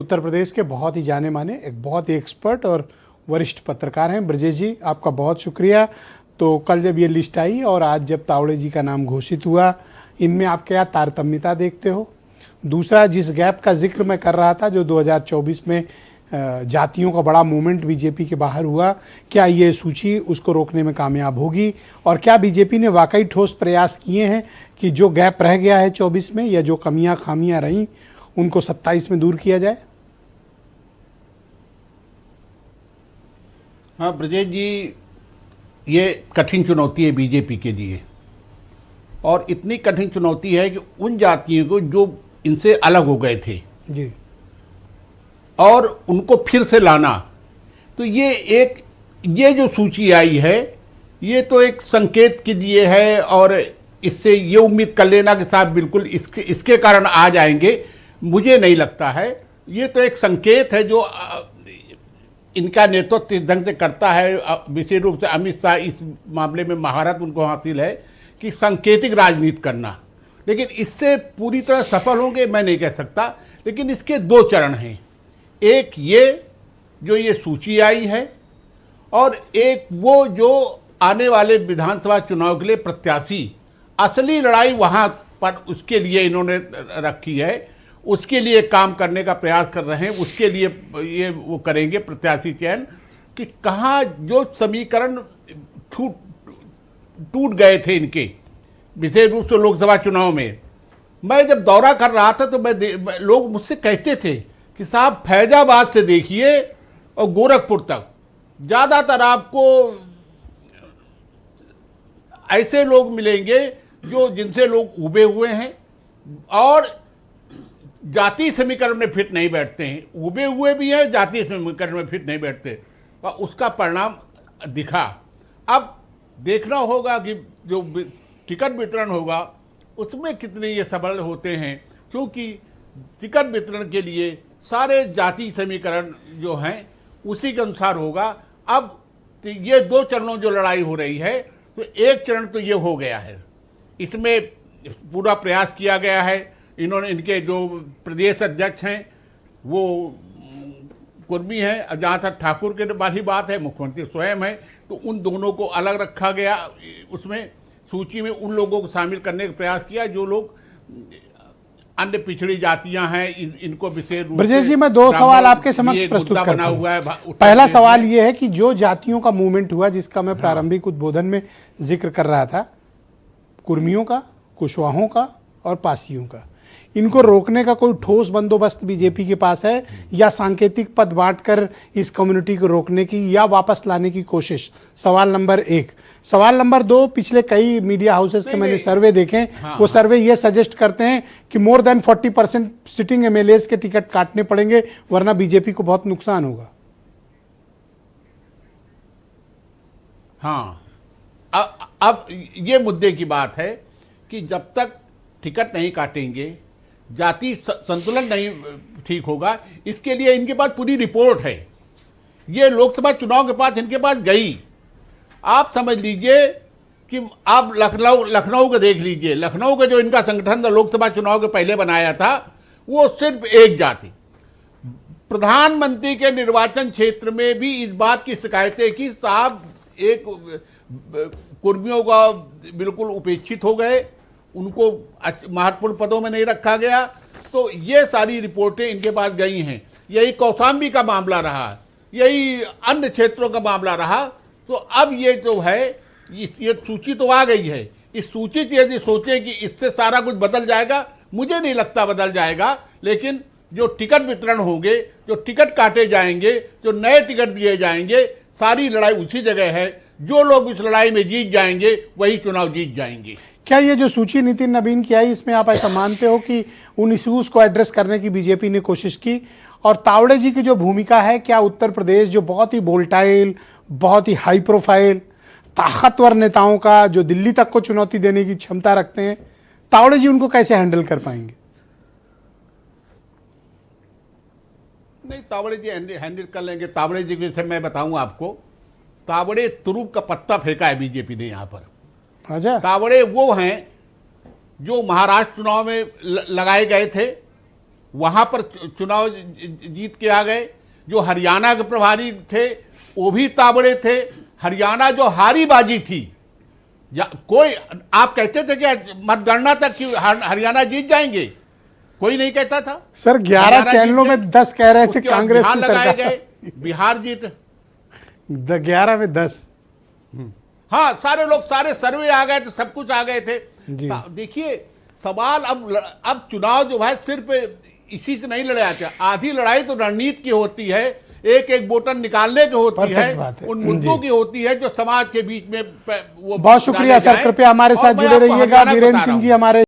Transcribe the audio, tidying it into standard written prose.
उत्तर प्रदेश के बहुत ही जाने माने एक बहुत ही एक्सपर्ट और वरिष्ठ पत्रकार हैं ब्रजेश जी, आपका बहुत शुक्रिया। तो कल जब ये लिस्ट आई और आज जब तावड़े जी का नाम घोषित हुआ, इनमें आप क्या तारतम्यता देखते हो? दूसरा, जिस गैप का जिक्र मैं कर रहा था जो 2024 में जातियों का बड़ा मूवमेंट बीजेपी के बाहर हुआ, क्या ये सूची उसको रोकने में कामयाब होगी? और क्या बीजेपी ने वाकई ठोस प्रयास किए हैं कि जो गैप रह गया है 24 में या जो कमियां खामियां रहीं उनको 27 में दूर किया जाए? हाँ ब्रजेश जी, ये कठिन चुनौती है बीजेपी के लिए, और इतनी कठिन चुनौती है कि उन जातियों को जो इनसे अलग हो गए थे जी, और उनको फिर से लाना, तो ये जो सूची आई है ये तो एक संकेत के लिए है, और इससे ये उम्मीद कर लेना कि साहब बिल्कुल इसके कारण आ जाएंगे, मुझे नहीं लगता है। ये तो एक संकेत है जो इनका नेतृत्व इस ढंग से करता है, विशेष रूप से अमित शाह इस मामले में महारत उनको हासिल है कि सांकेतिक राजनीति करना। लेकिन इससे पूरी तरह सफल होंगे मैं नहीं कह सकता, लेकिन इसके दो चरण हैं। एक ये जो ये सूची आई है, और एक वो जो आने वाले विधानसभा चुनाव के लिए प्रत्याशी, असली लड़ाई वहाँ पर उसके लिए इन्होंने रखी है, उसके लिए काम करने का प्रयास कर रहे हैं। उसके लिए ये वो करेंगे प्रत्याशी चयन कि कहाँ जो समीकरण टूट गए थे इनके, विशेष रूप से लोकसभा चुनाव में। मैं जब दौरा कर रहा था तो लोग मुझसे कहते थे कि साहब फैजाबाद से देखिए और गोरखपुर तक ज़्यादातर आपको ऐसे लोग मिलेंगे जो जिनसे लोग उबे हुए हैं और जाति समीकरण में फिट नहीं बैठते हैं। उबे हुए भी हैं, जाति समीकरण में फिट नहीं बैठते, और उसका परिणाम दिखा। अब देखना होगा कि जो टिकट वितरण होगा उसमें कितने ये सफल होते हैं, क्योंकि टिकट वितरण के लिए सारे जाति समीकरण जो हैं उसी के अनुसार होगा। अब ये दो चरणों जो लड़ाई हो रही है, तो एक चरण तो ये हो गया है, इसमें पूरा प्रयास किया गया है। इन्होंने, इनके जो प्रदेश अध्यक्ष हैं वो कुर्मी हैं, और जहाँ तक ठाकुर के वाली बात है मुख्यमंत्री स्वयं है, तो उन दोनों को अलग रखा गया। उसमें सूची में उन लोगों को शामिल करने का प्रयास किया जो लोग अन्य पिछड़ी जातियां हैं, इनको विशेष रूप से। ब्रजेश जी, मैं दो सवाल आपके समक्ष प्रस्तुत करता हूं। पहला सवाल यह है कि जो जातियों का मूवमेंट हुआ जिसका मैं प्रारंभिक उद्बोधन में जिक्र कर रहा था, कुर्मियों का, कुशवाहों का और पासियों का, इनको रोकने का कोई ठोस बंदोबस्त बीजेपी के पास है, या सांकेतिक पद बांटकर इस कम्युनिटी को रोकने की या वापस लाने की कोशिश? सवाल नंबर एक। सवाल नंबर दो, पिछले कई मीडिया हाउसेस के मैंने सर्वे देखे, वो सर्वे ये सजेस्ट करते हैं कि मोर देन 40% सिटिंग एमएलएस के टिकट काटने पड़ेंगे, वरना बीजेपी को बहुत नुकसान होगा। हाँ, अब ये मुद्दे की बात है कि जब तक टिकट नहीं काटेंगे, जाति संतुलन नहीं ठीक होगा। इसके लिए इनके पास पूरी रिपोर्ट है। ये लोकसभा चुनाव के पास इनके पास गई। आप समझ लीजिए कि आप लखनऊ को देख लीजिए। लखनऊ का जो इनका संगठन था लोकसभा चुनाव के पहले बनाया था, वो सिर्फ एक जाति। प्रधानमंत्री के निर्वाचन क्षेत्र में भी इस बात की शिकायतें कि साहब एक कुर्मियों का बिल्कुल उपेक्षित हो गए, उनको महत्वपूर्ण पदों में नहीं रखा गया। तो ये सारी रिपोर्टें इनके पास गई हैं। यही कौशाम्बी का मामला रहा, यही अन्य क्षेत्रों का मामला रहा। तो अब ये जो है ये सूची तो आ गई है। इस सूची से यदि सोचे कि इससे सारा कुछ बदल जाएगा, मुझे नहीं लगता बदल जाएगा। लेकिन जो टिकट वितरण होंगे, जो टिकट काटे जाएंगे, जो नए टिकट दिए जाएंगे, सारी लड़ाई उसी जगह है। जो लोग इस लड़ाई में जीत जाएंगे वही चुनाव जीत जाएंगे। क्या ये जो सूची नितिन नवीन की आई, इसमें आप ऐसा मानते हो कि उन इश्यूज को एड्रेस करने की बीजेपी ने कोशिश की? और तावड़े जी की जो भूमिका है, क्या उत्तर प्रदेश जो बहुत ही वोल्टाइल, बहुत ही हाई प्रोफाइल, ताकतवर नेताओं का जो दिल्ली तक को चुनौती देने की क्षमता रखते हैं, तावड़े जी उनको कैसे हैंडल कर पाएंगे? नहीं, तावड़े जी हैंडल कर लेंगे। तावड़े जी के मैं बताऊं आपको, तावड़े तुरुप का पत्ता फेंका है बीजेपी ने यहाँ पर। अच्छा, तावड़े वो हैं जो महाराष्ट्र चुनाव में लगाए गए थे, वहां पर चुनाव जीत के आ गए। जो हरियाणा के प्रभारी थे वो भी ताबड़े थे। हरियाणा जो हारी बाजी थी, कोई आप कहते थे कि मतगणना तक कि हरियाणा जीत जाएंगे, कोई नहीं कहता था सर। 11 चैनलों में 10 कह रहे थे कांग्रेस की सरकार। गए, बिहार जीत 11 में 10। हाँ, सारे लोग, सारे सर्वे आ गए थे, सब कुछ आ गए थे। देखिए सवाल अब चुनाव जो है सिर्फ इसी से नहीं लड़े जाते। आधी लड़ाई तो रणनीति की होती है, एक एक वोटर निकालने की होती है, उन मुद्दों की होती है जो समाज के बीच में वो। बहुत शुक्रिया सर, कृपया हमारे साथ जुड़े रहिएगा। वीरेंद्र सिंह जी हमारे